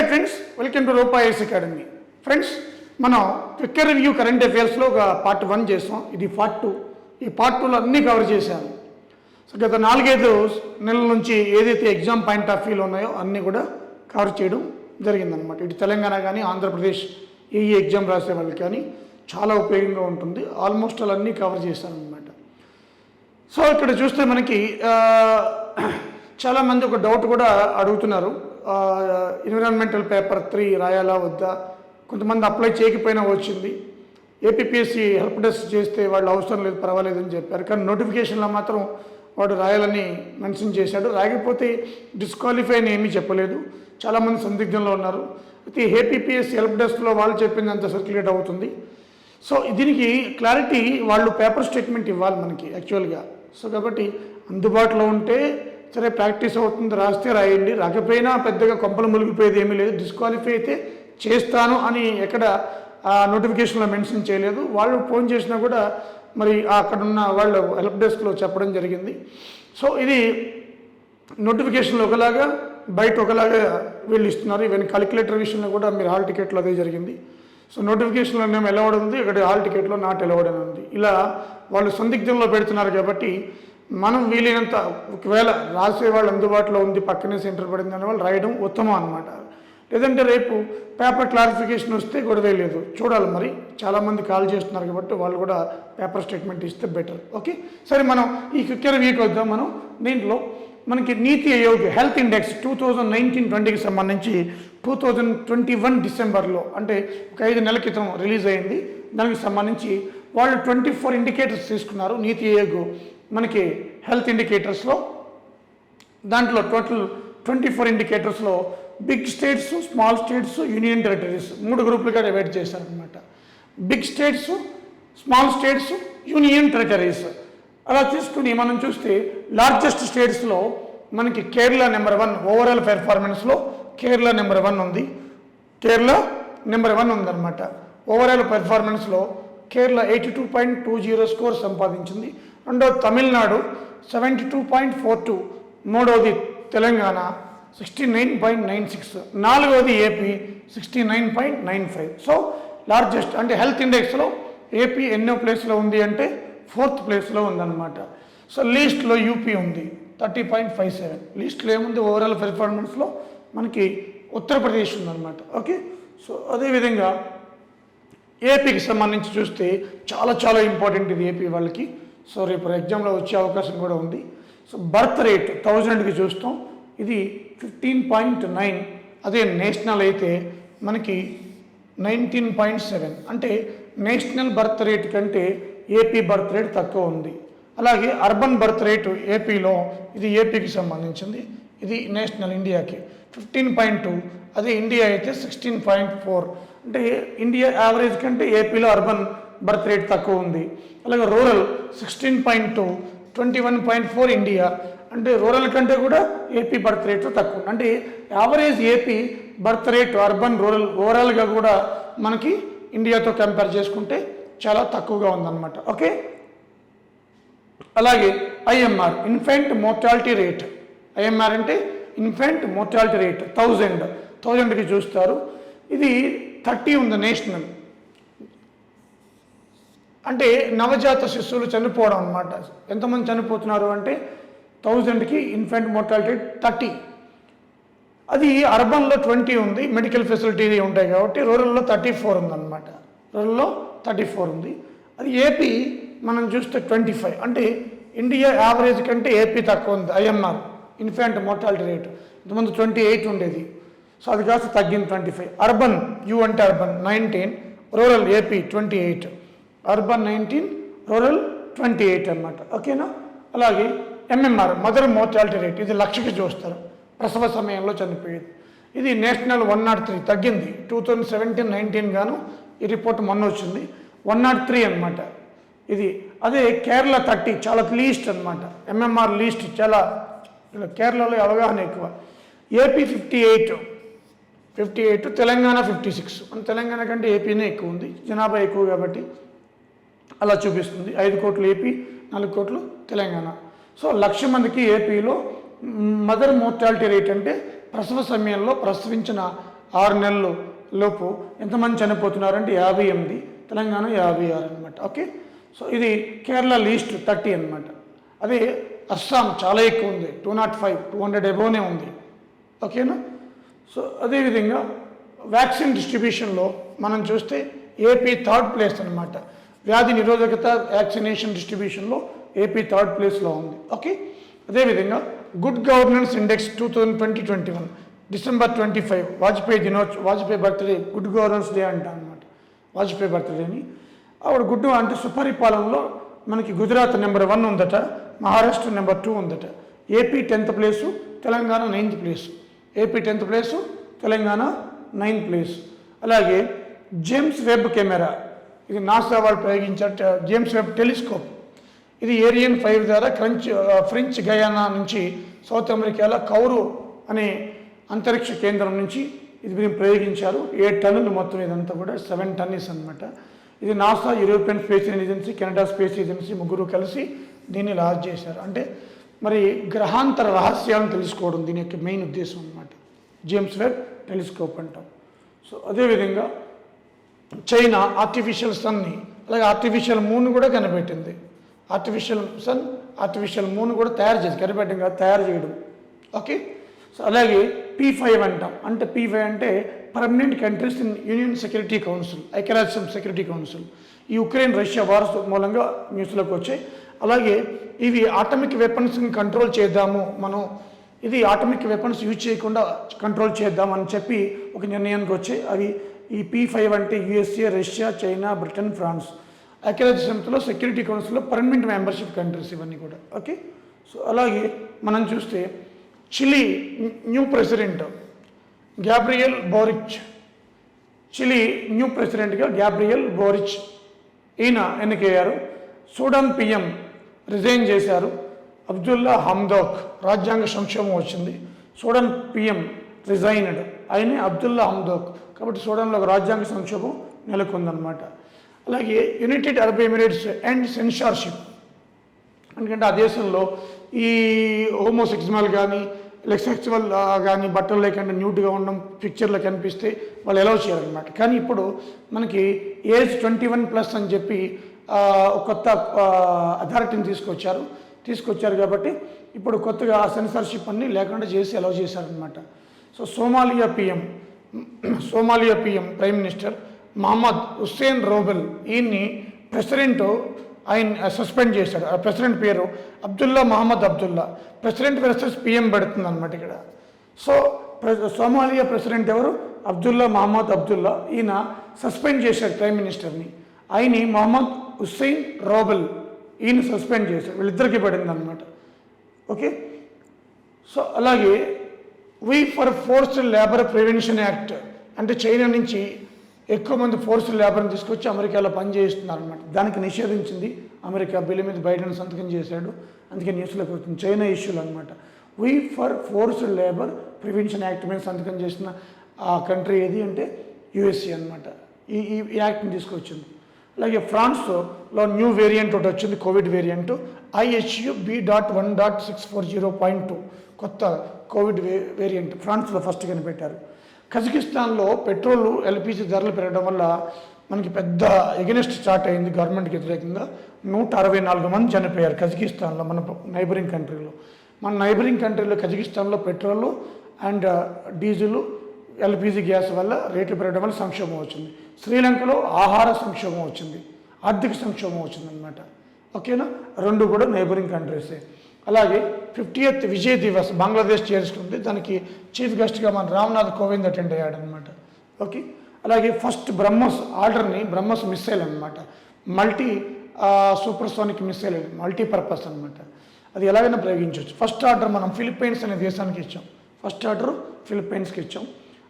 Hi friends, welcome to Roopa IAS academy. Friends, మనం quick review current అఫైర్స్లో ఒక part 1 చేసాం. ఇది పార్ట్ 2. ఈ పార్ట్ 2లో అన్నీ కవర్ చేశాను. సో గత 4-5 నెలల నుంచి ఏదైతే ఎగ్జామ్ పాయింట్ ఆఫ్ వ్యూలో ఉన్నాయో అన్నీ కూడా కవర్ చేయడం జరిగిందనమాట. ఇటు తెలంగాణ కానీ ఆంధ్రప్రదేశ్ ఏ ఎగ్జామ్ రాసే వాళ్ళకి కానీ చాలా ఉపయోగంగా ఉంటుంది. ఆల్మోస్ట్ అన్నీ కవర్ చేశాను అనమాట. సో ఇక్కడ చూస్తే మనకి చాలామంది ఒక డౌట్ కూడా అడుగుతున్నారు, ఎన్విరాన్మెంటల్ పేపర్ 3 రాయాలా వద్దా. కొంతమంది అప్లై చేయకపోయినా వచ్చింది. ఏపీపీఎస్సీ హెల్ప్ డెస్క్ చేస్తే వాళ్ళు అవసరం లేదు, పర్వాలేదని చెప్పారు. కానీ నోటిఫికేషన్లో మాత్రం వాడు రాయాలని మెన్షన్ చేశాడు. రాకపోతే డిస్క్వాలిఫై అని ఏమీ చెప్పలేదు. చాలామంది సందిగ్ధంలో ఉన్నారు. అయితే ఏపీపీఎస్సీ హెల్ప్ డెస్క్లో వాళ్ళు చెప్పిందంత సర్క్యులేట్ అవుతుంది. సో దీనికి క్లారిటీ వాళ్ళు పేపర్ స్టేట్మెంట్ ఇవ్వాలి మనకి యాక్చువల్గా. సో కాబట్టి అందుబాటులో ఉంటే సరే, ప్రాక్టీస్ అవుతుంది, రాస్తే రాయండి. రాకపోయినా పెద్దగా కొంపలు మునిగిపోయేది ఏమీ లేదు. డిస్క్వాలిఫై అయితే చేస్తాను అని ఎక్కడ నోటిఫికేషన్లో మెన్షన్ చేయలేదు. వాళ్ళు ఫోన్ చేసినా కూడా మరి అక్కడున్న వాళ్ళు హెల్ప్ డెస్క్లో చెప్పడం జరిగింది. సో ఇది నోటిఫికేషన్లో ఒకలాగా, బయట ఒకలాగా వీళ్ళు ఇస్తున్నారు. ఈవెన్ కాలిక్యులేటర్ విషయంలో కూడా మీరు హాల్ టికెట్లో అదే జరిగింది. సో నోటిఫికేషన్లో మేము ఎలవడ్ ఉంది, ఇక్కడ హాల్ టికెట్లో నాట్ ఎలవడ్ అని ఉంది. ఇలా వాళ్ళు సందిగ్ధంలో పెడుతున్నారు. కాబట్టి మనం వీలైనంత, ఒకవేళ రాసే వాళ్ళు అందుబాటులో ఉంది, పక్కనే సెంటర్ పడింది అనే వాళ్ళు రాయడం ఉత్తమం అనమాట. లేదంటే రేపు పేపర్ క్లారిఫికేషన్ వస్తే గొడవే లేదు, చూడాలి. మరి చాలామంది కాల్ చేస్తున్నారు కాబట్టి వాళ్ళు కూడా పేపర్ స్టేట్మెంట్ ఇస్తే బెటర్. ఓకే, సరే మనం ఈ క్విక్ రివ్యూకి వద్దాం. మనం దీంట్లో మనకి నీతి ఆయోగ్ హెల్త్ ఇండెక్స్ 2019-20కి సంబంధించి 2021 డిసెంబర్లో, అంటే ఒక 5 నెలల క్రితం రిలీజ్ అయింది. దానికి సంబంధించి వాళ్ళు 24 ఇండికేటర్స్ తీసుకున్నారు నీతి ఆయోగ్ మనకి హెల్త్ ఇండికేటర్స్లో. దాంట్లో టోటల్ 24 ఇండికేటర్స్లో big states, small states, union territories 3 గ్రూపులుగా డివైడ్ చేశారనమాట. Big states, small states, union territories అలా తీసుకుని మనం చూస్తే లార్జెస్ట్ స్టేట్స్లో మనకి కేరళ నెంబర్ 1 ఓవరాల్ పెర్ఫార్మెన్స్లో కేరళ నెంబర్ 1 ఉంది. కేరళ నెంబర్ 1 ఉందన్నమాట. ఓవరాల్ పెర్ఫార్మెన్స్లో కేరళ 82.20 స్కోర్ సంపాదించింది. రెండవది తమిళనాడు 72.42, మూడవది తెలంగాణ 69.96, నాలుగవది ఏపీ 69.95. సో లార్జెస్ట్ అంటే హెల్త్ ఇండెక్స్లో ఏపీ ఎన్నో ప్లేస్లో ఉంది అంటే 4th ప్లేస్లో ఉందన్నమాట. సో లీస్ట్లో యూపీ ఉంది 30.57. లీస్ట్లో ఏముంది ఓవరాల్ పెర్ఫార్మెన్స్లో మనకి ఉత్తరప్రదేశ్ ఉందన్నమాట. ఓకే, సో అదేవిధంగా ఏపీకి సంబంధించి చూస్తే చాలా చాలా ఇంపార్టెంట్ ఇది ఏపీ వాళ్ళకి. సో రేపు ఎగ్జామ్లో వచ్చే అవకాశం కూడా ఉంది. సో బర్త్ రేట్ 1000కి చూస్తాం, ఇది 15.9. అదే నేషనల్ అయితే మనకి 19.7. అంటే నేషనల్ బర్త్ రేట్ కంటే ఏపీ బర్త్ రేట్ తక్కువ ఉంది. అలాగే అర్బన్ బర్త్ రేటు ఏపీలో, ఇది ఏపీకి సంబంధించింది, ఇది నేషనల్ ఇండియాకి 15.2. అదే ఇండియా అయితే 16.4. అంటే ఇండియా యావరేజ్ కంటే ఏపీలో అర్బన్ బర్త్ రేట్ తక్కువ ఉంది. అలాగే రూరల్ 16.2, 21.4 ఇండియా. అంటే రూరల్ కంటే కూడా ఏపీ బర్త్ రేట్ తక్కువ. అంటే average AP birth rate urban, rural ఓవరాల్గా కూడా మనకి ఇండియాతో కంపేర్ చేసుకుంటే చాలా తక్కువగా ఉందన్నమాట. ఓకే, అలాగే IMR infant mortality rate. IMR అంటే ఇన్ఫెంట్ మోర్టాలిటీ రేట్ 1000కి చూస్తారు. ఇది 30 ఉంది నేషనల్. అంటే నవజాత శిశువులు చనిపోవడం అనమాట. ఎంతమంది చనిపోతున్నారు అంటే 1000కి ఇన్ఫెంట్ మోర్టాలిటీ 30. అది అర్బన్లో 20 ఉంది, మెడికల్ ఫెసిలిటీ ఉంటాయి కాబట్టి. రూరల్లో 34 ఉందన్నమాట. రూరల్లో 34 ఉంది. అది ఏపీ మనం చూస్తే 25. అంటే ఇండియా యావరేజ్ కంటే ఏపీ తక్కువ ఉంది ఐఎంఆర్ ఇన్ఫెంట్ మోర్టాలిటీ రేటు. ఇంతకుముందు 28 ఉండేది. సో అది కాస్త తగ్గింది 25. అర్బన్, యూ అంటే urban 19, rural AP 28. Urban 19, rural 28 అన్నమాట. ఓకేనా. అలాగే ఎంఎంఆర్ మదర్ మోర్టాలిటీ రేట్, ఇది 1,00,000కి చూస్తారు, ప్రసవ సమయంలో చనిపోయేది. ఇది నేషనల్ 103, తగ్గింది 2017-19 గాను. ఈ రిపోర్ట్ మొన్న వచ్చింది 103 అనమాట ఇది. అదే కేరళ 30, చాలా లీస్ట్ అనమాట. ఎంఎంఆర్ లీస్ట్, చాలా కేరళలో అవగాహన ఎక్కువ. ఏపీ 58, తెలంగాణ 56. మన తెలంగాణ కంటే ఏపీనే ఎక్కువ ఉంది, జనాభా ఎక్కువ కాబట్టి అలా చూపిస్తుంది. 5 కోట్లు ఏపీ, 4 కోట్లు తెలంగాణ. సో 1,00,000 మందికి ఏపీలో మదర్ మోర్టాలిటీ రేట్ అంటే ప్రసవ సమయంలో ప్రసవించిన 6 నెలలు లోపు ఎంతమంది చనిపోతున్నారంటే 58, తెలంగాణ 56 అనమాట. ఓకే, సో ఇది కేరళ లీస్ట్ 30 అనమాట. అదే అస్సాం చాలా ఎక్కువ ఉంది, 205, 200 ఎబోనే ఉంది. ఓకేనా. సో అదేవిధంగా వ్యాక్సిన్ డిస్ట్రిబ్యూషన్లో మనం చూస్తే ఏపీ 3rd ప్లేస్ అనమాట. వ్యాధి నిరోధకత వ్యాక్సినేషన్ డిస్ట్రిబ్యూషన్లో ఏపీ 3rd ప్లేస్లో ఉంది. ఓకే, అదేవిధంగా good governance index 2021 December 25 Vajpayee birthday, good governance day అంట అనమాట. వాజ్పేయి బర్త్డేని ఆవిడ గుడ్డు అంటే సుపరిపాలనలో మనకి గుజరాత్ నెంబర్ 1 ఉందట, మహారాష్ట్ర నెంబర్ 2 ఉందట. AP 10th place, Telangana 9th place. AP 10th place, Telangana 9th place. అలాగే జేమ్స్ వెబ్ కెమెరా, ఇది నాసా వాళ్ళు ప్రయోగించారు. జేమ్స్ వెబ్ టెలిస్కోప్, ఇది ఏరియన్ 5 ద్వారా ఫ్రెంచ్ గయానా నుంచి సౌత్ అమెరికాలో కౌరు అనే అంతరిక్ష కేంద్రం నుంచి ఇది మీరు ప్రయోగించారు. 7 టన్నులు మొత్తం, ఇదంతా కూడా 7 టన్నీస్ అనమాట. ఇది NASA, European space agency, Canada space agency ముగ్గురు కలిసి దీన్ని లాంచ్ చేశారు. అంటే మరి గ్రహాంతర రహస్యాలను తెలుసుకోవడం దీని యొక్క మెయిన్ ఉద్దేశం అనమాట, జేమ్స్ వెబ్ టెలిస్కోప్ అంటాం. సో అదేవిధంగా చైనా ఆర్టిఫిషియల్ సన్ని, అలాగే ఆర్టిఫిషియల్ మూన్ కూడా కనిపెట్టింది. ఆర్టిఫిషియల్ సన్, ఆర్టిఫిషియల్ మూన్ కూడా తయారు చేసి, కనిపెట్టడం కాదు, తయారు చేయడం. ఓకే, సో అలాగే P5 అంటాం. అంటే P5 అంటే permanent countries in union security council, ఐక్యరాజ్య సెక్యూరిటీ కౌన్సిల్. ఈ ఉక్రెయిన్ రష్యా వార్ మూలంగా న్యూస్లోకి వచ్చాయి. అలాగే ఇవి ఆటమిక్ వెపన్స్ని కంట్రోల్ చేద్దాము మనం, ఇది ఆటమిక్ వెపన్స్ యూజ్ చేయకుండా కంట్రోల్ చేద్దామని చెప్పి ఒక నిర్ణయానికి వచ్చాయి. అవి ఈ P5 అంటే USA, Russia, China, Britain, France. ఐక్యరాజ్య సమితిలో సెక్యూరిటీ కౌన్సిల్లో పర్మనెంట్ మెంబర్షిప్ కంట్రీస్ ఇవన్నీ కూడా. ఓకే, సో అలాగే మనం చూస్తే Chile new president Gabriel Boric, Chile new ప్రెసిడెంట్గా గ్యాబ్రియల్ బోరిచ్ ఈయన ఎన్నికయ్యారు. సూడాన్ పిఎం రిజైన్ చేశారు. అబ్దుల్లా హమ్దోక్, రాజ్యాంగ సంక్షోభం వచ్చింది, సూడాన్ పిఎం రిజైన్డ్, ఆయనే అబ్దుల్లా హమ్దోక్. కాబట్టి సూడాన్లో ఒక రాజ్యాంగ సంక్షోభం నెలకొందనమాట. అలాగే United Arab Emirates and censorship, ఎందుకంటే ఆ దేశంలో ఈ హోమోసెక్సువల్ కానీ సెక్సువల్ కానీ బట్టలు లేకుండా న్యూట్గా ఉండడం పిక్చర్లో కనిపిస్తే వాళ్ళు అలౌ చేయాలన్నమాట. కానీ ఇప్పుడు మనకి ఏజ్ 21+ అని చెప్పి కొత్త అథారిటీని తీసుకొచ్చారు కాబట్టి ఇప్పుడు కొత్తగా ఆ సెన్సార్షిప్ అన్ని లేకుండా చేసి అలౌ చేశారనమాట. So Somalia PM prime minister Mohamed Hussein Roble, ఈయన్ని ప్రెసిడెంట్ ఆయన సస్పెండ్ చేశాడు. ఆ ప్రెసిడెంట్ పేరు Abdullah Mohamed Abdullah. President versus PM పెడుతుంది అనమాట ఇక్కడ. సో సోమాలియా ప్రెసిడెంట్ ఎవరు? అబ్దుల్లా మహమ్మద్ అబ్దుల్లా. ఈయన సస్పెండ్ చేశాడు ప్రైమ్ మినిస్టర్ని. ఆయన్ని మహమ్మద్ హుస్సేన్ రోబెల్, ఈయన సస్పెండ్ చేశాడు. వీళ్ళిద్దరికీ పడింది అనమాట. ఓకే, సో అలాగే V for forced labour prevention act, అంటే చైనా నుంచి ఎక్కువ మంది ఫోర్స్డ్ లేబర్ని తీసుకొచ్చి అమెరికాలో పనిచేస్తున్నారు అనమాట. దానికి నిషేధించింది అమెరికా. బిల్లు మీద బైడెన్ సంతకం చేశాడు, అందుకే న్యూస్లోకి వస్తుంది. చైనా ఇష్యూలు అనమాట. V for forced labour prevention act మీద సంతకం చేసిన ఆ కంట్రీ ఏది అంటే USA అనమాట. ఈ యాక్ట్ని తీసుకొచ్చింది. అలాగే ఫ్రాన్స్లో న్యూ వేరియంట్ ఒకటి వచ్చింది, కోవిడ్ వేరియంట్ IHU B.1.640.2, కొత్త కోవిడ్ వేరియంట్ ఫ్రాన్స్లో ఫస్ట్ కనిపెట్టారు. కజకిస్తాన్లో పెట్రోల్ LPG ధరలు పెరగడం వల్ల మనకి పెద్ద ఎగెనిస్ట్ స్టార్ట్ అయింది గవర్నమెంట్కి వ్యతిరేకంగా. 164 మంది చనిపోయారు కజకిస్తాన్లో, మన నైబరింగ్ కంట్రీలో. మన నైబరింగ్ కంట్రీలో కజకిస్తాన్లో petrol and diesel LPG gas వల్ల రేట్లు పెరగడం వల్ల సంక్షోభం వచ్చింది. శ్రీలంకలో ఆహార సంక్షోభం వచ్చింది, ఆర్థిక సంక్షోభం వచ్చింది అనమాట. ఓకేనా, రెండు కూడా నైబరింగ్ కంట్రీసే. అలాగే 50th విజయ్ దివస్ బంగ్లాదేశ్ చేరుస్తుంది. దానికి చీఫ్ గెస్ట్గా మన రామ్నాథ్ కోవింద్ అటెండ్ అయ్యాడు అనమాట. ఓకే, అలాగే ఫస్ట్ బ్రహ్మోస్ ఆర్డర్ని, బ్రహ్మోస్ మిస్సైల్ అనమాట, మల్టీ సూపర్సోనిక్ మిస్సైల్, మల్టీపర్పస్ అనమాట. అది ఎలాగైనా ప్రయోగించవచ్చు. ఫస్ట్ ఆర్డర్ మనం ఫిలిప్పైన్స్ అనే దేశానికి ఇచ్చాం, ఫస్ట్ ఆర్డర్ ఫిలిప్పైన్స్కి ఇచ్చాం.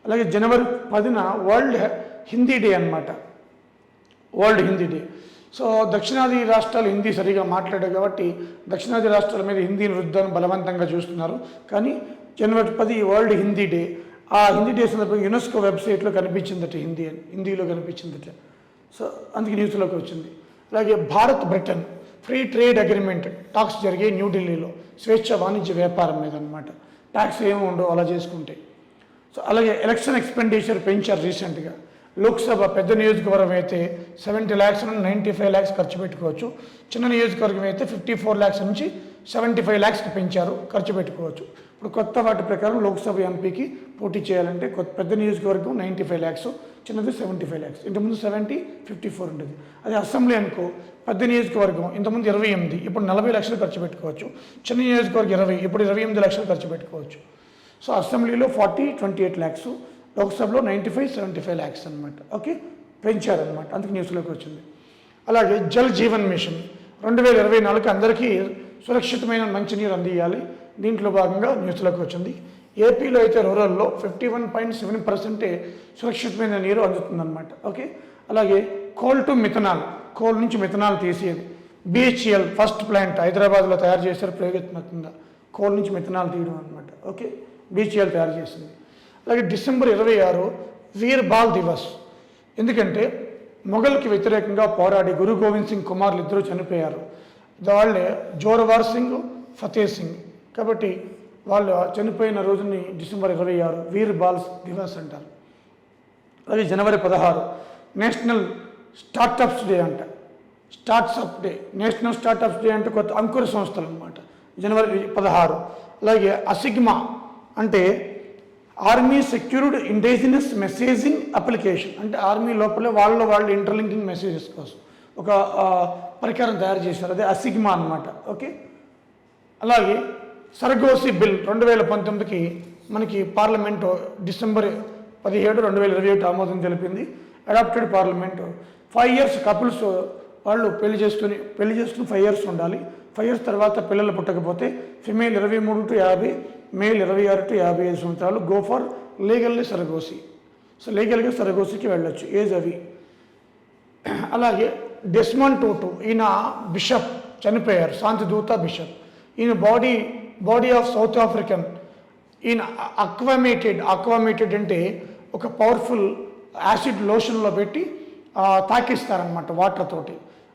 అలాగే జనవరి 10న వరల్డ్ హిందీ డే అనమాట, వరల్డ్ హిందీ డే. సో దక్షిణాది రాష్ట్రాలు హిందీ సరిగా మాట్లాడారు కాబట్టి దక్షిణాది రాష్ట్రాల మీద హిందీ వృద్ధాన్ని బలవంతంగా చూస్తున్నారు. కానీ జనవరి 10 వరల్డ్ హిందీ డే. ఆ హిందీ డే సందర్భంగా యునెస్కో వెబ్సైట్లో కనిపించిందట, హిందీలో కనిపించిందట. సో అందుకే న్యూస్లోకి వచ్చింది. అలాగే Bharat Britain free trade agreement talks జరిగే న్యూఢిల్లీలో, స్వేచ్ఛ వాణిజ్య వ్యాపారం మీద అనమాట. ట్యాక్స్ ఏమి ఉండవు అలా చేసుకుంటే. సో అలాగే ఎలక్షన్ ఎక్స్పెండిచర్ పెంచారు రీసెంట్గా. లోక్సభ పెద్ద నియోజకవర్గం అయితే 70 lakhs నుండి 95 lakhs ఖర్చు పెట్టుకోవచ్చు. చిన్న నియోజకవర్గం అయితే 54 lakhs నుంచి 75 lakhsకి పెంచారు, ఖర్చు పెట్టుకోవచ్చు. ఇప్పుడు కొత్త వాటి ప్రకారం లోక్సభ ఎంపీకి పోటీ చేయాలంటే పెద్ద నియోజకవర్గం 95 lakhs, చిన్నది 75 lakhs. ఇంతకుముందు 70, 54 ఉండేది. అదే అసెంబ్లీ అనుకో పెద్ద నియోజకవర్గం ఇంతకుముందు 28, ఇప్పుడు 40 లక్షలు ఖర్చు పెట్టుకోవచ్చు. చిన్న నియోజకవర్గం 20, ఇప్పుడు 28 లక్షలు ఖర్చు పెట్టుకోవచ్చు. సో అసెంబ్లీలో 40, 28 lakhs, లోక్సభలో 95, 75 lakhs అనమాట. ఓకే, పెంచారనమాట, అందుకు న్యూస్లోకి వచ్చింది. అలాగే జల్ జీవన్ మిషన్ 2024 అందరికీ సురక్షితమైన మంచినీరు అందియాలి. దీంట్లో భాగంగా న్యూస్లోకి వచ్చింది. ఏపీలో అయితే రూరల్లో 51.7% సురక్షితమైన నీరు అందుతుందన్నమాట. ఓకే, అలాగే కోల్ టు మిథనాల్, కోల్ నుంచి మిథనాల్ తీసేది. బిహెచ్ఎల్ ఫస్ట్ ప్లాంట్ హైదరాబాద్లో తయారు చేశారు ప్రయోగాత్మకంగా, కోల్ నుంచి మిథనాల్ తీయడం అనమాట. ఓకే, బిహెచ్ఎల్ తయారు చేసింది. అలాగే డిసెంబర్ 26 వీర్ బాల్ దివస్. ఎందుకంటే మొఘల్కి వ్యతిరేకంగా పోరాడి గురు గోవింద్ సింగ్ కుమార్లు ఇద్దరు చనిపోయారు. వాళ్ళే జోరవార్ సింగ్, ఫతే సింగ్. కాబట్టి వాళ్ళు చనిపోయిన రోజుని డిసెంబర్ 26 వీర్ బాల్ దివస్ అంటారు. అలాగే జనవరి 16 నేషనల్ స్టార్టప్స్ డే అంట. Startup day, national startups day అంటే కొత్త అంకుర సంస్థలు అనమాట, జనవరి 16. అలాగే అసిగ్మా అంటే army secured indigenous messaging application, అంటే ఆర్మీ లోపలే వాళ్ళు ఇంటర్లింకింగ్ మెసేజెస్ కోసం ఒక పరికరం తయారు చేశారు, అదే అసిగ్మా అనమాట. ఓకే, అలాగే సరగోసి బిల్ 2019కి మనకి పార్లమెంటు డిసెంబర్ 17, 2021 ఆమోదం తెలిపింది. అడాప్టెడ్ పార్లమెంటు 5 years కపుల్స్ వాళ్ళు పెళ్లి చేసుకుని 5 years ఉండాలి. 5 years తర్వాత పిల్లలు పుట్టకపోతే ఫిమేల్ 23 to 50, మేల్ 26 to 55 సంవత్సరాలు గో ఫర్ లీగల్లీ సరగోసి. సో లీగల్గా సరగోసికి వెళ్ళొచ్చు, ఏజ్ అవి. అలాగే డెస్మండ్ టూటు, ఈయన బిషప్ చనిపోయారు, శాంతిదూత బిషప్. ఈయన బాడీ ఆఫ్ సౌత్ ఆఫ్రికన్. ఈయన అక్వామేటెడ్ అంటే ఒక పవర్ఫుల్ యాసిడ్ లోషన్లో పెట్టి తాకిస్తారనమాట వాటర్ తోటి.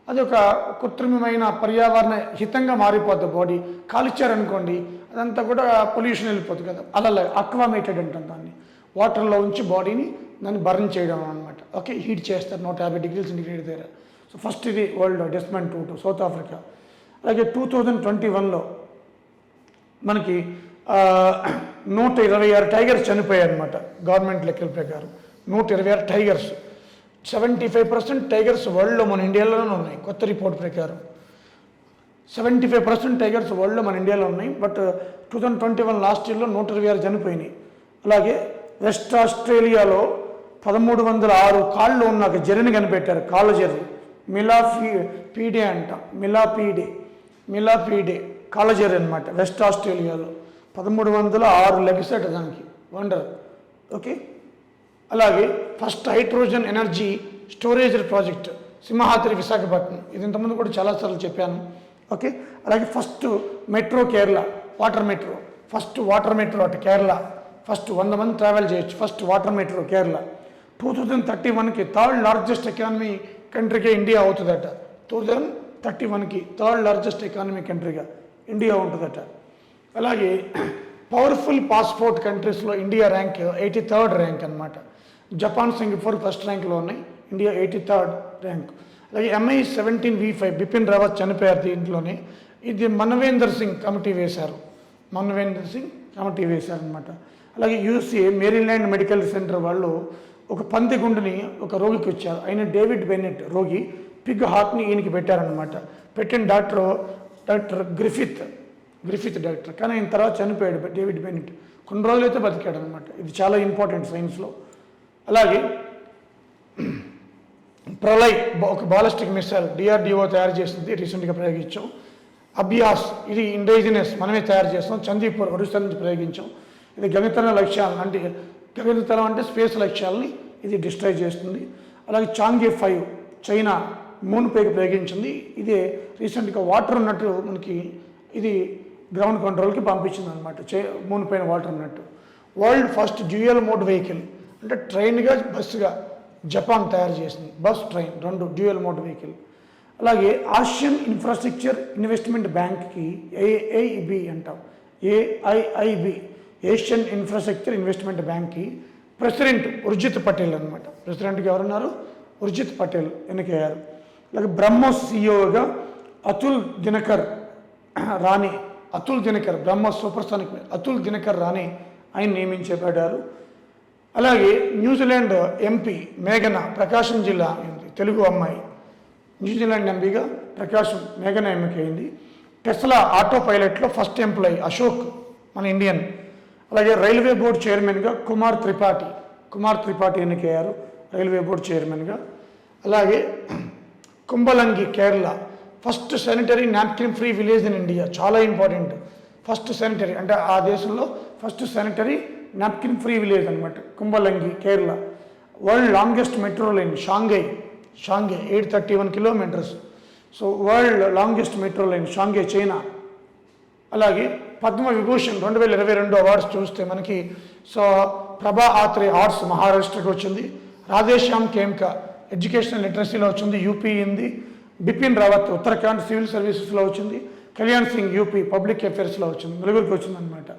అది ఒక కృత్రిమమైన పర్యావరణ హితంగా మారిపోద్ది. బాడీ కాల్చారనుకోండి అదంతా కూడా పొల్యూషన్ వెళ్ళిపోతుంది కదా, అలా అక్వామేటెడ్ అంటాం దాన్ని. వాటర్లో ఉంచి బాడీని దాన్ని బర్న్ చేయడం అనమాట. ఓకే, హీట్ చేస్తారు 150 degrees సెంటిగ్రేడ్ దగ్గర. సో ఫస్ట్ ఇది వరల్డ్ డెస్మండ్ టూటు, సౌత్ ఆఫ్రికా. అలాగే 2021లో మనకి 126 టైగర్స్ చనిపోయాయి అనమాట గవర్నమెంట్ లెక్కల ప్రకారం. 126 టైగర్స్, 75% టైగర్స్ వరల్డ్లో మన ఇండియాలోనే ఉన్నాయి కొత్త రిపోర్ట్ ప్రకారం. 75% టైగర్స్ వరల్డ్లో మన ఇండియాలో ఉన్నాయి. బట్ 2021 లాస్ట్ ఇయర్లో 126 చనిపోయినాయి. అలాగే వెస్ట్ ఆస్ట్రేలియాలో 1306 కాళ్ళు ఉన్న ఒక జెర్రీని కనిపెట్టారు, కాళ్ళ జెర్రీ. మిలాపీడే అంట, మిలాపీడే కాళ్ళ జెర్రీ అనమాట. వెస్ట్ ఆస్ట్రేలియాలో 1306 లెగ్స్ అట దానికి, వండర్. ఓకే, అలాగే first hydrogen energy storage project Simhadri Visakhapatnam. ఇది ఇంతకుముందు కూడా చాలాసార్లు చెప్పాను. ఓకే, అలాగే first metro Kerala, first water metro అటు కేరళ. ఫస్ట్ 100 మంది ట్రావెల్ చేయొచ్చు, ఫస్ట్ వాటర్ మెట్రో కేరళ. 2031కి థర్డ్ లార్జెస్ట్ ఎకానమీ కంట్రీగా ఇండియా అవుతుందట. 2031కి థర్డ్ లార్జెస్ట్ ఎకానమీ కంట్రీగా ఇండియా ఉంటుందట. అలాగే పవర్ఫుల్ పాస్పోర్ట్ కంట్రీస్లో ఇండియా ర్యాంక్ 83rd ర్యాంక్ అనమాట. జపాన్, సింగపూర్ ఫస్ట్ ర్యాంక్లో ఉన్నాయి, ఇండియా 83rd ర్యాంక్. అలాగే MI-17V5 బిపిన్ రావత్ చనిపోయారు దీంట్లోనే. ఇది మన్వేందర్ సింగ్ కమిటీ వేశారు అనమాట. అలాగే USA మేరీల్యాండ్ మెడికల్ సెంటర్ వాళ్ళు ఒక పంది గుండుని ఒక రోగికి ఇచ్చారు. ఆయన డేవిడ్ బెన్నెట్ రోగి, పిగ్ హార్ట్ని ఈయనకి పెట్టారనమాట. పెట్టిన డాక్టర్ గ్రిఫిత్ డాక్టర్, కానీ ఆయన తర్వాత చనిపోయాడు డేవిడ్ బెన్నెట్. కొన్ని రోజులైతే బతికాడు అనమాట. ఇది చాలా ఇంపార్టెంట్ సైన్స్లో. అలాగే ప్రళయ్ ఒక బాలిస్టిక్ మిసైల్ DRDO తయారు చేసింది, రీసెంట్గా ప్రయోగించాం. అభ్యాస్ ఇది ఇండిజినస్ మనమే తయారు చేస్తాం, చందీపూర్ ఒడిశా నుంచి ప్రయోగించాం. ఇది గగనతల లక్ష్యాలను అంటే గగనతలం అంటే స్పేస్ లక్ష్యాలని ఇది డిస్ట్రాయ్ చేస్తుంది. అలాగే చాంగే 5 చైనా మూన్ పైకి ప్రయోగించింది. ఇదే రీసెంట్గా వాటర్ ఉన్నట్టు మనకి ఇది గ్రౌండ్ కంట్రోల్కి పంపించింది అనమాట, మూన్ పైన వాటర్ ఉన్నట్టు. World first dual mode vehicle అంటే ట్రైన్గా బస్సుగా జపాన్ తయారు చేసింది, bus train 2 dual mode vehicle. అలాగే ఆసియన్ ఇన్ఫ్రాస్ట్రక్చర్ ఇన్వెస్ట్మెంట్ బ్యాంక్కి AIIB అంటాం, AIIB ఏషియన్ ఇన్ఫ్రాస్ట్రక్చర్ ఇన్వెస్ట్మెంట్ బ్యాంక్కి ప్రెసిడెంట్ ఉర్జిత్ పటేల్ అనమాట. ప్రెసిడెంట్గా ఎవరున్నారు? ఉర్జిత్ పటేల్ ఎన్నికయ్యారు. అలాగే బ్రహ్మోస్ సిఇఓగా అతుల్ దినకర్ రాణి, అతుల్ దినకర్ బ్రహ్మోస్ సూపర్సానిక్ అతుల్ దినకర్ రాణి ఆయన నియమించబడ్డారు. అలాగే న్యూజిలాండ్ ఎంపీ మేఘన, ప్రకాశం జిల్లా తెలుగు అమ్మాయి, న్యూజిలాండ్ ఎంపీగా మేఘన ఎన్నికైంది. టెస్లా ఆటో పైలట్లో ఫస్ట్ ఎంప్లాయీ అశోక్, మన ఇండియన్. అలాగే రైల్వే బోర్డు చైర్మన్గా కుమార్ త్రిపాఠి ఎన్నికయ్యారు రైల్వే బోర్డు చైర్మన్గా. అలాగే Kumbalangi, Kerala, first sanitary napkin free village in India. చాలా ఇంపార్టెంట్. ఫస్ట్ శానిటరీ అంటే ఆ దేశంలో first sanitary napkin free village అనమాట Kumbalangi, Kerala. World longest metro line Shanghai 831 kilometres. So world longest metro line Shanghai, China. అలాగే పద్మవిభూషణ్ 2022 అవార్డ్స్ చూస్తే మనకి సో ప్రభా ఆత్రే ఆర్ట్స్ మహారాష్ట్రకి వచ్చింది, రాధేశ్యామ్ కేమ్కా ఎడ్యుకేషనల్ లిటరసీలో వచ్చింది, యూపీ హిందీ, బిపిన్ రావత్ ఉత్తరాఖండ్ సివిల్ సర్వీసెస్లో వచ్చింది, కళ్యాణ్ సింగ్ యూపీ పబ్లిక్ అఫేర్స్లో వచ్చింది, నలుగురికి వచ్చిందనమాట.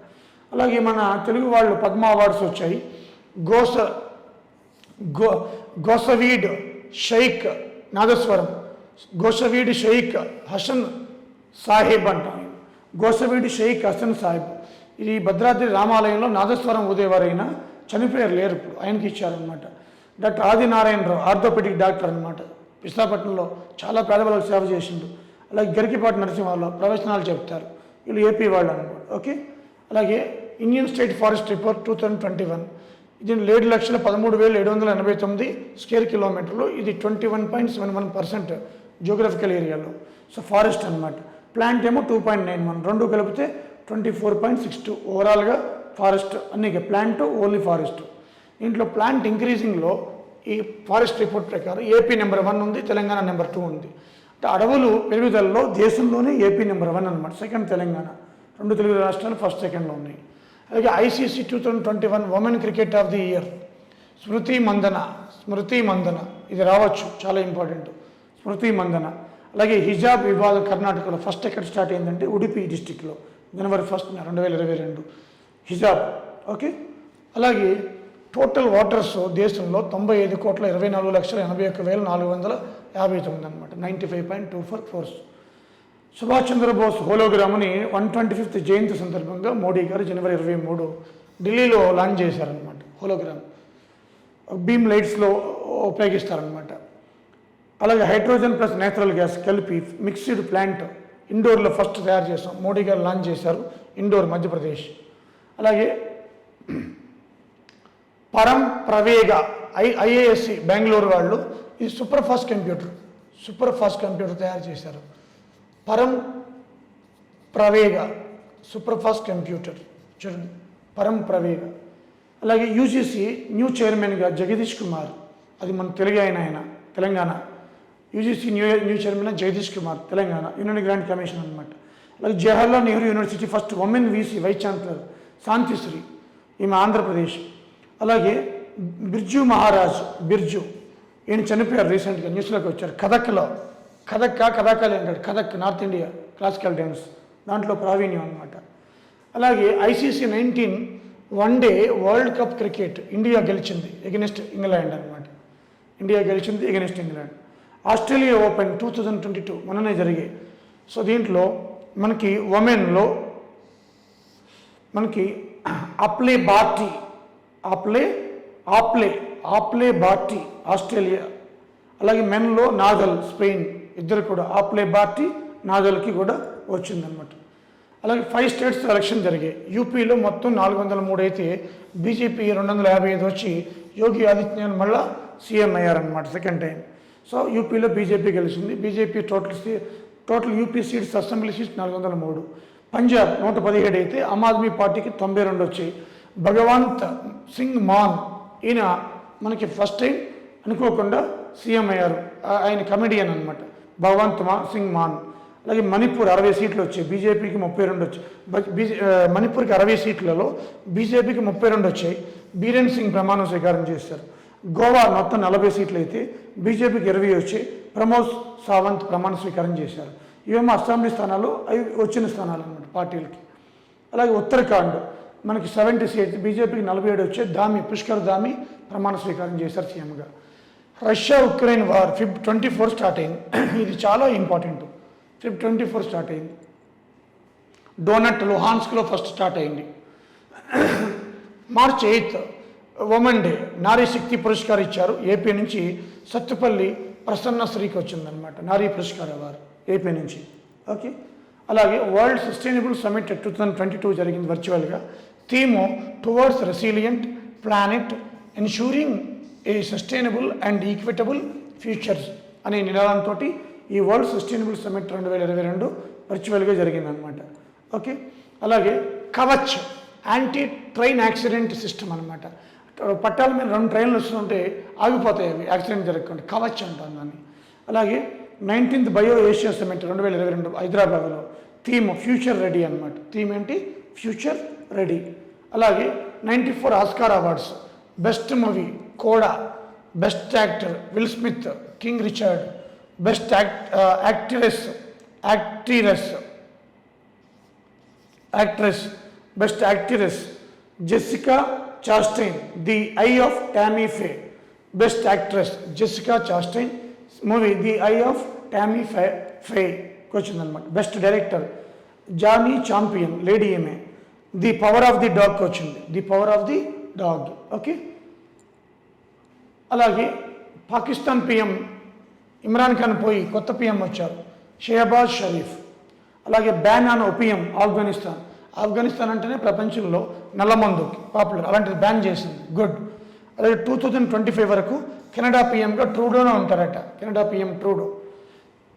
అలాగే మన తెలుగు వాళ్ళు పద్మ అవార్డ్స్ వచ్చాయి. గోసవీడ్ షేక్ నాదస్వరం, గోసవీడ్ షేక్ హసన్ సాహెబ్ అంటాం. గోసవీడి షేక్ హసన్ సాహెబ్ ఈ భద్రాద్రి రామాలయంలో నాదస్వరం ఉదయవారైనా చనిపోయారు, లేరు, ఇప్పుడు ఆయనకి ఇచ్చారనమాట. డాక్టర్ ఆదినారాయణరావు ఆర్థోపెడిక్ డాక్టర్ అనమాట, విశాఖపట్నంలో చాలా పేదవాళ్ళకి సేవ చేసిండు. అలాగే గరికిపాటి నరసింహారావు ప్రవచనాలు చెప్తారు, వీళ్ళు ఏపీ వాళ్ళు అనమాట. ఓకే. అలాగే ఇండియన్ స్టేట్ ఫారెస్ట్ రిపోర్ట్ 2021, ఇది 7,13,789 స్క్వేర్ కిలోమీటర్లు, ఇది 21.71% జియోగ్రఫికల్ ఏరియాలో. సో ఫారెస్ట్ అనమాట. ప్లాంట్ ఏమో 2.91, రెండు కలిపితే 24.62 ఓవరాల్గా ఫారెస్ట్ అన్ని. Plant only forest. ఇంట్లో ప్లాంట్ ఇంక్రీజింగ్లో ఈ ఫారెస్ట్ రిపోర్ట్ ప్రకారం ఏపీ నెంబర్ 1 ఉంది, తెలంగాణ నెంబర్ 2 ఉంది. అంటే అడవులు పెరుగుదలలో దేశంలోనే ఏపీ నెంబర్ 1 అనమాట, సెకండ్ తెలంగాణ. రెండు తెలుగు రాష్ట్రాలు ఫస్ట్ సెకండ్లో ఉన్నాయి. అలాగే ICC 2021 women cricket of the year Smriti Mandhana ఇది రావచ్చు, చాలా ఇంపార్టెంట్. స్మృతి మందన. అలాగే హిజాబ్ వివాదం కర్ణాటకలో ఫస్ట్ ఎక్కడ స్టార్ట్ అయిందంటే ఉడిపి డిస్టిక్లో జనవరి 1, 2022 హిజాబ్. ఓకే. అలాగే టోటల్ వాటర్స్ దేశంలో 95,24,81,459 అనమాట, 95.24 క్రోర్స్. సుభాష్ చంద్రబోస్ హోలోగ్రామ్ని 125th జయంతి సందర్భంగా మోడీ గారు జనవరి 23 ఢిల్లీలో లాంచ్ చేశారనమాట. హోలోగ్రామ్ బీమ్ లైట్స్లో ఉపయోగిస్తారనమాట. అలాగే హైడ్రోజన్ ప్లస్ నేచురల్ గ్యాస్ కలిపి మిక్స్డ్ ప్లాంట్ ఇండోర్లో ఫస్ట్ తయారు చేస్తాం, మోడీ గారు లాంచ్ చేశారు, ఇండోర్ మధ్యప్రదేశ్. అలాగే పరం ప్రవేగ ఐఏఎస్సి బెంగళూరు వాళ్ళు ఇది సూపర్ ఫాస్ట్ కంప్యూటర్ తయారు చేశారు. పరం ప్రవేగ సూపర్ ఫాస్ట్ కంప్యూటర్ చూడండి, పరం ప్రవేగ. అలాగే యూజీసీ న్యూ చైర్మన్గా జగదీష్ కుమార్, అది మన తెలుగు ఆయన Telangana. UGC new chairman Jagadish Kumar, Telangana, union grant commission అనమాట. అలాగే Jawaharlal Nehru university first women VC vice chancellor Santishree, ఈమె ఆంధ్రప్రదేశ్. అలాగే బిర్జు మహారాజ్ ఈయన చనిపోయారు రీసెంట్గా, న్యూస్లోకి వచ్చారు. కథాకళి అంటాడు, Kathak north India classical dance, దాంట్లో ప్రావీణ్యం అనమాట. అలాగే ICC 19 one day world cup cricket India గెలిచింది ఎగెనిస్ట్ ఇంగ్లాండ్ అనమాట. ఆస్ట్రేలియా ఓపెన్ 2022 మొన్ననే జరిగాయి. సో దీంట్లో మనకి ఉమెన్లో మనకి ఆప్లే బార్టీ ఆస్ట్రేలియా. అలాగే మెన్లో నాదల్ స్పెయిన్, ఇద్దరు కూడా ఆప్లే బార్టీ నాదల్కి కూడా వచ్చిందనమాట. అలాగే 5 స్టేట్స్ ఎలక్షన్ జరిగాయి. యూపీలో మొత్తం 403 అయితే బీజేపీ 255 వచ్చి యోగి ఆదిత్యనాథ్ మళ్ళీ సీఎం అయ్యారనమాట సెకండ్ టైం. సో యూపీలో బీజేపీ గెలిచింది. BJP total UP seats assembly seats 403. Punjab 117 అయితే ఆమ్ ఆద్మీ పార్టీకి 92 వచ్చాయి. భగవంత్ సింగ్ మాన్ ఈయన మనకి ఫస్ట్ టైం అనుకోకుండా సీఎం అయ్యారు, ఆయన కమెడియన్ అనమాట, భగవంత్ సింగ్ మాన్. అలాగే మణిపూర్ 60 సీట్లు వచ్చాయి, బీజేపీకి 32 వచ్చాయి. మణిపూర్కి 60 సీట్లలో బీజేపీకి 32 వచ్చాయి. బీరేన్ సింగ్ ప్రమాణ స్వీకారం చేశారు. గోవా మొత్తం 40 సీట్లు అయితే బీజేపీకి 20 వచ్చాయి. ప్రమోద్ సావంత్ ప్రమాణ స్వీకారం చేశారు. ఇవేమో అసెంబ్లీ స్థానాలు, అవి వచ్చిన స్థానాలు అన్నమాట పార్టీలకి. అలాగే ఉత్తరాఖండ్ మనకి 70 సీట్స్, బీజేపీకి 47 వచ్చాయి. పుష్కర్ ధామి ప్రమాణ స్వీకారం చేశారు సీఎంగా. Russia Ukraine war Feb 24 start అయింది. ఇది చాలా ఇంపార్టెంట్. ఫిబ్ 24 స్టార్ట్ అయింది. డోనట్ లుహాన్స్క్లో ఫస్ట్ స్టార్ట్ అయింది. మార్చ్ 8 ఉమెన్ డే, నారీ శక్తి పురస్కారం ఇచ్చారు. ఏపీ నుంచి సత్తుపల్లి ప్రసన్న శ్రీకి వచ్చిందనమాట నారీ పురస్కార అవార్డు ఏపీ నుంచి. ఓకే, అలాగే వరల్డ్ సస్టైనబుల్ సమిట్ 2022 జరిగింది వర్చువల్గా. Theme towards resilient planet ensuring a sustainable and equitable futures అనే నినాదంతో ఈ వరల్డ్ సస్టైనబుల్ సమిట్ 2022 వర్చువల్గా జరిగిందనమాట. ఓకే, అలాగే Kavach anti train accident system అనమాట. పట్టాల మీద 2 ట్రైన్లు వస్తుంటే ఆగిపోతాయి, అవి యాక్సిడెంట్ జరగకుండా కవచ్ అంటాం దాన్ని. అలాగే 19th బయో ఏషియా సమిట్ 2022 హైదరాబాద్లో. థీమ్ ఫ్యూచర్ రెడీ అనమాట. థీమ్ ఏంటి? Future ready. అలాగే 94 Oscar awards. Best movie CODA, best actor Will Smith, King Richard, best actress best actress Jessica Chastain, the eye of Tammy Faye. Best actress Jessica Chastain, movie the eye of Tammy ఫేకి వచ్చిందనమాట. Best director Jane Campion, lady ఏమే. The power of the డాగ్కి వచ్చింది, the power of the dog. Okay, అలాగే Pakistan PM Imran Khan పోయి కొత్త PM వచ్చారు, షెహబాజ్ షరీఫ్. అలాగే బ్యాన్ ఆన్ ఓపియం ఆఫ్ఘనిస్తాన్ అంటేనే ప్రపంచంలో నల్లమందుకి పాపులర్, అలాంటిది బ్యాన్ చేసింది. గుడ్. అలాగే 2025 వరకు కెనడా పిఎంగా ట్రూడోనే ఉంటారట, కెనడా పిఎం ట్రూడో.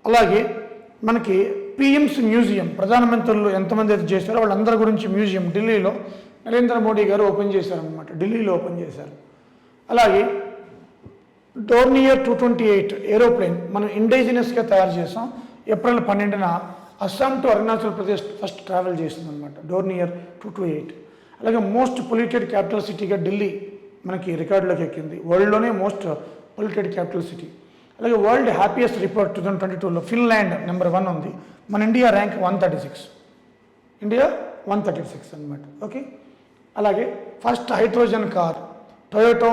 అలాగే మనకి పిఎంస్ మ్యూజియం, ప్రధానమంత్రులు ఎంతమంది అయితే చేశారో వాళ్ళందరి గురించి మ్యూజియం ఢిల్లీలో నరేంద్ర మోడీ గారు ఓపెన్ చేశారనమాట, ఢిల్లీలో ఓపెన్ చేశారు. అలాగే డోర్నియర్ 228 ఏరోప్లేన్ మనం ఇండిజినస్గా తయారు చేసాం. ఏప్రిల్ 12న Assam to Arunachal Pradesh first travel చేసింది అనమాట, డోర్నియర్ 228. అలాగే మోస్ట్ పొల్యూటెడ్ క్యాపిటల్ సిటీగా ఢిల్లీ మనకి రికార్డులోకి ఎక్కింది, వరల్డ్లోనే మోస్ట్ పొల్యూటెడ్ క్యాపిటల్ సిటీ. అలాగే వరల్డ్ హ్యాపీయెస్ట్ రిపోర్ట్ 2022లో ఫిన్లాండ్ నెంబర్ 1 ఉంది, మన ఇండియా ర్యాంక్ 136, ఇండియా 136 అనమాట. ఓకే, అలాగే first hydrogen car Toyota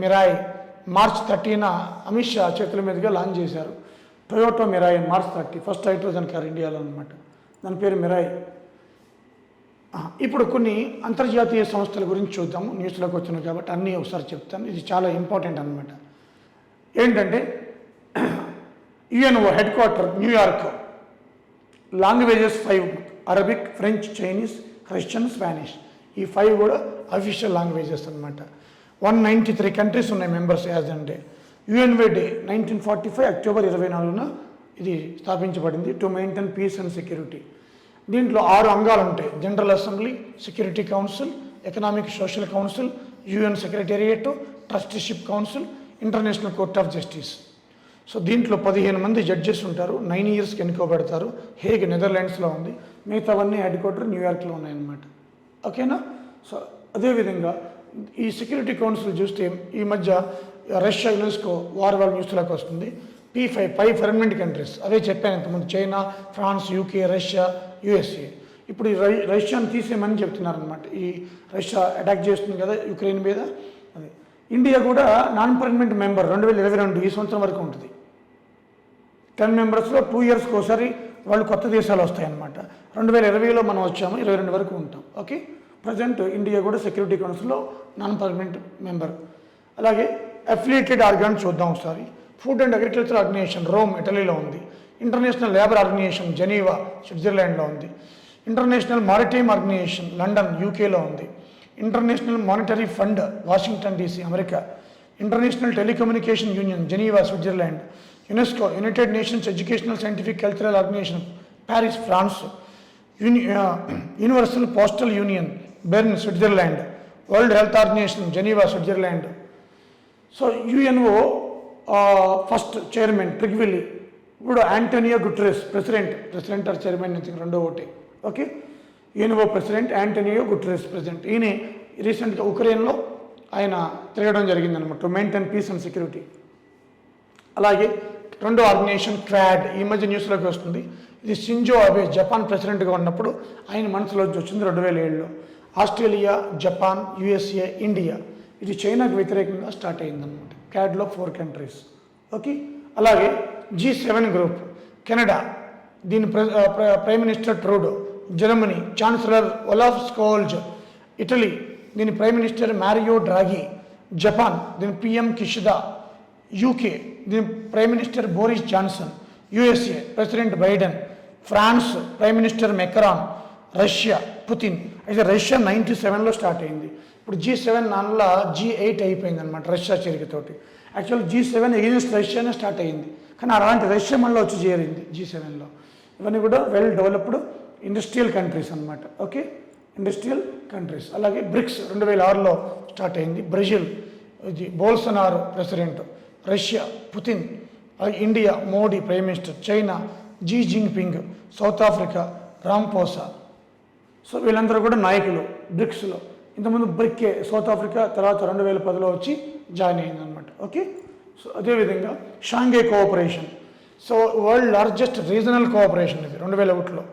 Mirai March 30న అమిత్ షా చేతుల మీదుగా లాంచ్ చేశారు. Toyota Mirai March 30 first hydrogen car ఇండియాలో అనమాట, దాని పేరు మిరాయ్. ఇప్పుడు కొన్ని అంతర్జాతీయ సంస్థల గురించి చూద్దాము, న్యూస్లోకి వచ్చినాయి కాబట్టి అన్నీ ఒకసారి చెప్తాను, ఇది చాలా ఇంపార్టెంట్ అనమాట. ఏంటంటే UNO head quarter New York. Languages 5, Arabic, French, Chinese, Russian, Spanish. ఈ 5 కూడా అఫీషియల్ లాంగ్వేజెస్ అనమాట. 193 కంట్రీస్ ఉన్నాయి మెంబర్స్ యాజ్ అంటే. యుఎన్వే డే 1945 అక్టోబర్ 24న ఇది స్థాపించబడింది, to maintain peace and security. దీంట్లో 6 అంగాలు ఉంటాయి: general assembly, security council, economic social council, UN secretariat, trusteeship council, international court of justice. So దీంట్లో 15 మంది జడ్జెస్ ఉంటారు, 9 ఇయర్స్కి ఎన్నుకోబడతారు. హేగ్ నెదర్లాండ్స్లో ఉంది, మిగతావన్నీ హెడ్ క్వార్టర్ న్యూయార్క్లో ఉన్నాయన్నమాట. ఓకేనా? సో అదేవిధంగా ఈ సెక్యూరిటీ కౌన్సిల్ చూస్తే ఈ మధ్య రష్యా, యునెస్కో వార్ న్యూస్లోకి వస్తుంది. P5 5 పర్మనెంట్ కంట్రీస్, అదే చెప్పాను ఇంతకుముందు, China, France, UK, Russia, USA. ఇప్పుడు ఈ రష్యాను తీసేయమని చెప్తున్నారనమాట. ఈ రష్యా అటాక్ చేస్తుంది కదా యుక్రెయిన్ మీద. అదే ఇండియా కూడా నాన్ పర్మనెంట్ మెంబర్ 2022 ఈ సంవత్సరం వరకు ఉంటుంది. 10 మెంబర్స్లో 2 ఇయర్స్కి ఒకసారి వాళ్ళు కొత్త దేశాలు వస్తాయన్నమాట. 2020లో మనం వచ్చాము, 22 వరకు ఉంటాం. ఓకే, ప్రజెంట్ ఇండియా కూడా సెక్యూరిటీ కౌన్సిల్లో నాన్ పర్మనెంట్ మెంబర్. అలాగే అఫిలియేటెడ్ ఆర్గాన్ చూద్దాం ఒకసారి. Food and agriculture organization Rome, ఇటలీలో ఉంది. ఇంటర్నేషనల్ లేబర్ ఆర్గనైజేషన్ జెనీవా, స్విట్జర్లాండ్లో ఉంది. ఇంటర్నేషనల్ మారిటైమ్ ఆర్గనైజేషన్ లండన్, యూకేలో ఉంది. International monetary fund Washington DC, America. International telecommunication union Geneva, Switzerland. UNESCO United Nations educational scientific cultural organization Paris, France. Universal postal union Bern, Switzerland. World health organization Geneva, Switzerland. So UNO first chairman Trygve Lie. ఇప్పుడు Antonio Guterres president or chairman రెండో ఒకటి. Okay, UNO president Antonio Guterres president. ఈయన రీసెంట్గా ఉక్రెయిన్లో ఆయన తిరగడం జరిగిందనమాట, to maintain peace and security. అలాగే రెండో ఆర్గనైజేషన్ క్వాడ్, ఈ మధ్య న్యూస్లోకి వస్తుంది. ఇది షింజో అబే జపాన్ ప్రెసిడెంట్గా ఉన్నప్పుడు ఆయన మనసులో వచ్చింది 2007లో. Australia, Japan, USA, India. ఇది చైనాకు వ్యతిరేకంగా స్టార్ట్ అయిందనమాట. క్యాడ్లో 4 కంట్రీస్. ఓకే. అలాగే G7 గ్రూప్, కెనడా, దీని prime minister Trudeau. Germany chancellor Olaf Scholz. Italy, దీని prime minister Mario Draghi. Japan, దీని పిఎం కిషిదా. యూకే, దీని prime minister Boris Johnson. USA president Biden. France prime minister Macron. Russia Putin. అయితే Russia 97లో start అయింది. ఇప్పుడు G7 నాన్నల G8 అయిపోయింది అనమాట రష్యా చేరికతోటి. యాక్చువల్ G7 ఎగెన్స్ట్ రష్యానే స్టార్ట్ అయింది, కానీ అలాంటి రష్యా మళ్ళీ వచ్చి చేరింది G7లో. ఇవన్నీ కూడా వెల్ డెవలప్డ్ ఇండస్ట్రియల్ కంట్రీస్ అనమాట. Okay, industrial countries. అలాగే బ్రిక్స్ 2006లో స్టార్ట్ అయింది. బ్రెజిల్, ఇది Bolsonaro president. Russia Putin. India Modi prime minister. China Xi Jinping. South Africa Ramaphosa. So వీళ్ళందరూ కూడా నాయకులు బ్రిక్స్లో. ఇంతకుముందు బ్రిక్కే సౌత్ ఆఫ్రికా, తర్వాత 2010లో వచ్చి జాయిన్ అయింది అనమాట. ఓకే. సో అదేవిధంగా Shanghai cooperation. So world largest regional cooperation ఇది 2001లో.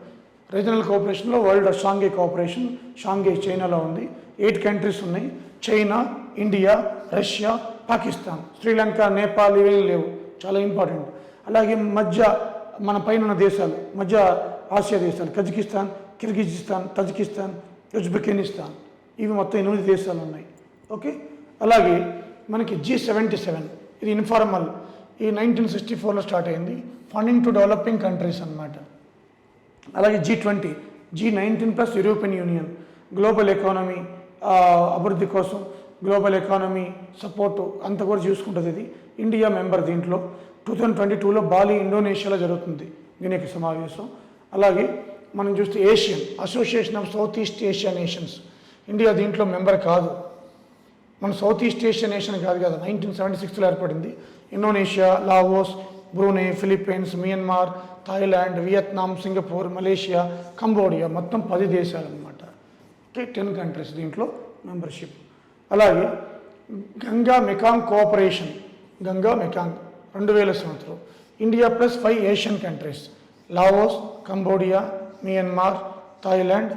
రీజనల్ కోఆపరేషన్లో వరల్డ్ షాంఘై కోఆపరేషన్. షాంఘై చైనాలో ఉంది. 8 కంట్రీస్ ఉన్నాయి. China, India, Russia, Pakistan, Sri Lanka, Nepal ఇవేం లేవు, చాలా ఇంపార్టెంట్. అలాగే మధ్య మన పైన ఉన్న దేశాలు, మధ్య ఆసియా దేశాలు, కజకిస్తాన్, కిర్గిజిస్తాన్, తజికిస్తాన్, ఉజ్బెకిస్తాన్, ఇవి మొత్తం 8 దేశాలు ఉన్నాయి. ఓకే. అలాగే మనకి G77, ఇది ఇన్ఫార్మల్. ఈ 1964లో స్టార్ట్ అయింది. ఫండింగ్ టు డెవలపింగ్ కంట్రీస్ అన్నమాట. అలాగే G20, G19+ European union, global economy అభివృద్ధి కోసం, గ్లోబల్ ఎకానమీ సపోర్టు అంతా కూడా చూసుకుంటుంది. ఇది ఇండియా మెంబర్. దీంట్లో 2022లో బాలి, ఇండోనేషియాలో జరుగుతుంది దీని యొక్క సమావేశం. అలాగే మనం చూస్తే Asian association of south east Asia nations, India దీంట్లో మెంబర్ కాదు. మన సౌత్ ఈస్ట్ ఏషియా నేషన్ కాదు కదా, 1976లో ఏర్పడింది. Indonesia, Laos, Brunei, Philippines, Myanmar, Thailand, Vietnam, Singapore, Malaysia, Cambodia, మొత్తం 10 దేశాలు అనమాట. 10 కంట్రీస్ దీంట్లో మెంబర్షిప్. అలాగే Ganga Mekong cooperation, Ganga Mekong 2000 సంవత్సరం. India plus 5 Asian countries, Laos, Cambodia, Myanmar, Thailand,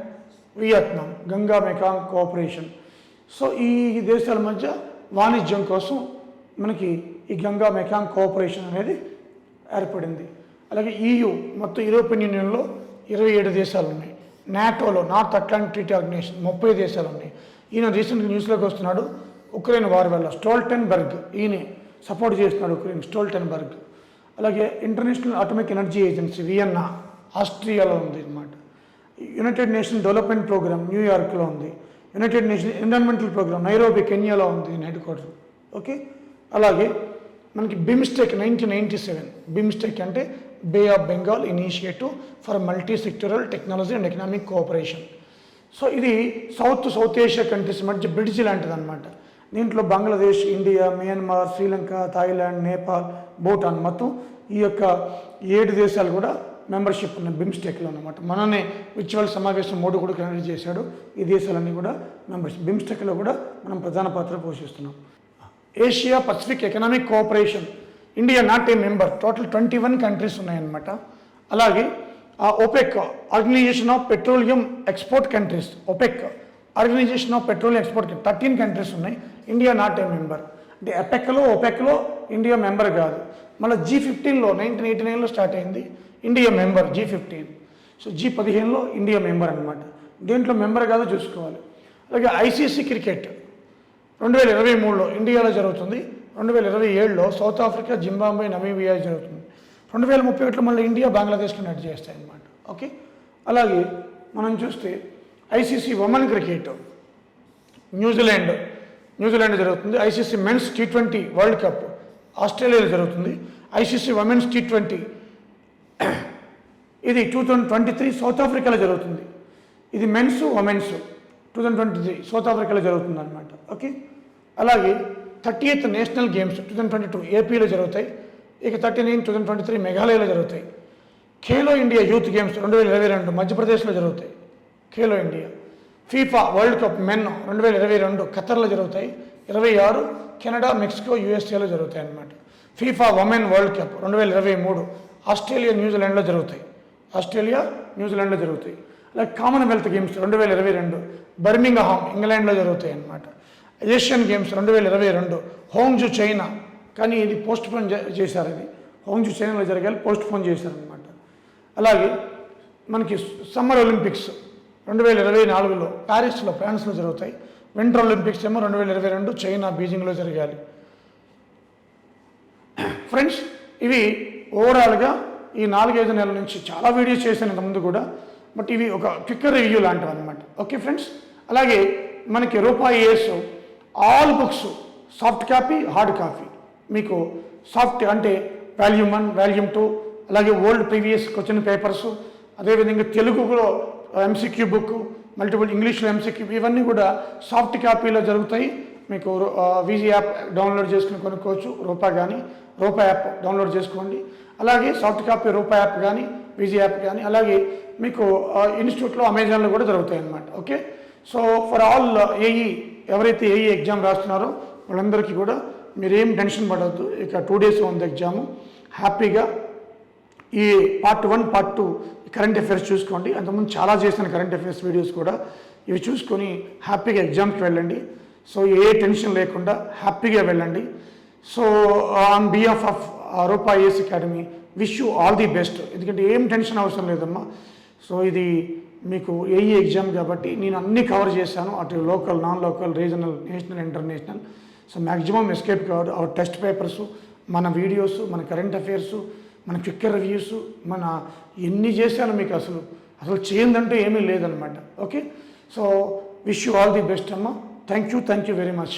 Vietnam, Ganga Mekong cooperation. So ఈ దేశాల మధ్య వాణిజ్యం కోసం మనకి ఈ గంగా మెకాంగ్ కోఆపరేషన్ అనేది ఏర్పడింది. అలాగే EU, మొత్తం యూరోపియన్ యూనియన్లో 27 దేశాలు ఉన్నాయి. నాటోలో, నార్త్ అట్లాంటిక్ ట్రీటీ ఆర్గనైజేషన్ 30 దేశాలు ఉన్నాయి. ఈయన రీసెంట్గా న్యూస్లోకి వస్తున్నాడు, ఉక్రెయిన్ వార్ వల్ల. స్టోల్టెన్బర్గ్ ఈయనే సపోర్ట్ చేస్తున్నాడు ఉక్రెయిన్, స్టోల్టెన్బర్గ్. అలాగే International Atomic Energy Agency Vienna, ఆస్ట్రియాలో ఉంది అన్నమాట. యునైటెడ్ నేషన్ డెవలప్మెంట్ ప్రోగ్రామ్ న్యూయార్క్లో ఉంది. United Nation Environmental Programme Nairobi, కెన్యాలో ఉంది హెడ్ క్వార్టర్. ఓకే. అలాగే మనకి బిమ్స్టెక్ 1997. బిమ్స్టెక్ అంటే Bay of Bengal Initiative for Multi Sectoral Technology and Economic Cooperation. So ఇది సౌత్ ఏషియా కంట్రీస్ మధ్య బ్రిడ్జ్ లాంటిది అనమాట. దీంట్లో Bangladesh, India, Myanmar, Sri Lanka, Thailand, Nepal, Bhutan, మొత్తం ఈ యొక్క 7 దేశాలు కూడా మెంబర్షిప్ ఉన్న బిమ్స్టెక్లో అనమాట. మననే వర్చువల్ సమావేశం మోడీ కూడా కండక్ట్ చేశాడు. ఈ దేశాలన్నీ కూడా మెంబర్షిప్. బిమ్స్టెక్లో కూడా మనం ప్రధాన పాత్ర పోషిస్తున్నాం. Asia Pacific Economic Cooperation, India not a member. Total 21 countries ఉన్నాయన్నమాట. అలాగే OPEC, Organisation of Petroleum Export countries, OPEC Organisation of Petroleum Export 13 countries ఉన్నాయి. India not a member. అంటే OPECలో ఇండియా మెంబర్ కాదు. మళ్ళీ G15లో 1989లో స్టార్ట్ అయింది, ఇండియా మెంబర్ G15. సో G15లో ఇండియా మెంబర్ అనమాట. దీంట్లో మెంబర్ కాదో చూసుకోవాలి. అలాగే ICC క్రికెట్ 2023లో ఇండియాలో జరుగుతుంది. 2027లో సౌత్ ఆఫ్రికా, జింబాబ్వే, నమీబియా జరుగుతుంది. 2031లో మళ్ళీ ఇండియా, బంగ్లాదేశ్కి నెట్ చేస్తాయి అన్నమాట. ఓకే. అలాగే మనం చూస్తే ICC ఉమెన్ క్రికెట్ న్యూజిలాండ్ జరుగుతుంది. ICC men's T20 world cup ఆస్ట్రేలియాలో జరుగుతుంది. ICC ఉమెన్స్ T20 ఇది 2023 సౌత్ ఆఫ్రికాలో జరుగుతుంది. ఇది మెన్స్ ఉమెన్స్ 2023 సౌత్ ఆఫ్రికాలో జరుగుతుంది అనమాట. ఓకే. అలాగే 30th నేషనల్ గేమ్స్ 2022 ఏపీలో జరుగుతాయి. ఇక 39 2023 మేఘాలయలో జరుగుతాయి. ఖేలో ఇండియా యూత్ గేమ్స్ 2022 మధ్యప్రదేశ్లో జరుగుతాయి. Khelo India. FIFA World Cup men 2022 ఖతర్లో జరుగుతాయి. 26 కెనడా, మెక్సికో, USAలో జరుగుతాయి అన్నమాట. FIFA women World Cup 2023 Australia, న్యూజిలాండ్లో జరుగుతాయి. అలాగే కామన్వెల్త్ గేమ్స్ 2022 బర్మింగ్హామ్ ఇంగ్లాండ్లో జరుగుతాయి అన్నమాట. ఏషియన్ గేమ్స్ 2022 హోంగ్జు చైనా, కానీ ఇది పోస్ట్పోన్ చేశారు. ఇది హోంగ్జు చైనాలో జరగాలి, పోస్ట్పోన్ చేశారనమాట. అలాగే మనకి సమ్మర్ ఒలింపిక్స్ 2024లో ప్యారిస్లో ఫ్రాన్స్లో జరుగుతాయి. వింటర్ ఒలింపిక్స్ ఏమో 2022 చైనా బీజింగ్లో జరగాలి. ఫ్రెండ్స్, ఇవి ఓవరాల్గా ఈ 4-5 నెలల నుంచి చాలా వీడియోస్ చేశాను ఇంతకుముందు కూడా, బట్ ఇవి ఒక క్విక్ రివ్యూ లాంటివి అనమాట. ఓకే ఫ్రెండ్స్, అలాగే మనకి రూపాయి all books soft copy, hard copy. మీకు సాఫ్ట్ అంటే వాల్యూమ్ 1, వాల్యూమ్ 2, అలాగే ఓల్డ్ ప్రీవియస్ క్వశ్చన్ పేపర్స్, అదేవిధంగా తెలుగులో ఎంసీక్యూ బుక్, మల్టిపుల్ ఇంగ్లీష్లో ఎంసీక్యూ, ఇవన్నీ కూడా సాఫ్ట్ కాపీలో జరుగుతాయి. మీకు వీజీ యాప్ డౌన్లోడ్ చేసుకుని కొనుక్కోవచ్చు. రూపా యాప్ డౌన్లోడ్ చేసుకోండి. అలాగే సాఫ్ట్ కాపీ రూపా యాప్ కానీ, వీజీ యాప్ కానీ, అలాగే మీకు ఇన్స్టిట్యూట్లో అమెజాన్లో కూడా జరుగుతాయి అన్నమాట. ఓకే, సో ఫర్ ఆల్ ఎవరైతే ఏఈ ఎగ్జామ్ రాస్తున్నారో వాళ్ళందరికీ కూడా మీరేం టెన్షన్ పడవద్దు. ఇక 2 days ఉంది ఎగ్జాము. హ్యాపీగా ఈ పార్ట్ 1, పార్ట్ 2 కరెంట్ అఫైర్స్ చూసుకోండి. అంతకుముందు చాలా చేసిన కరెంట్ అఫైర్స్ వీడియోస్ కూడా ఇవి చూసుకొని హ్యాపీగా ఎగ్జామ్కి వెళ్ళండి. సో ఏ టెన్షన్ లేకుండా హ్యాపీగా వెళ్ళండి. So on behalf of Roopa IAS academy wish you all the best. ఎందుకంటే ఏం టెన్షన్ అవసరం లేదమ్మా. సో ఇది మీకు ఏఈ ఎగ్జామ్ కాబట్టి నేను అన్నీ కవర్ చేశాను, అటు local, non local, regional, national, international. So maximum escape కావద్దు. అవర్ టెస్ట్ పేపర్స్, మన వీడియోస్, మన కరెంట్ అఫైర్స్, మన క్విక్ రివ్యూస్, మన ఎన్ని చేశాను మీకు అసలు చేయందంటే ఏమీ లేదనమాట. Okay, so wish you all the best అమ్మా. Thank you very much.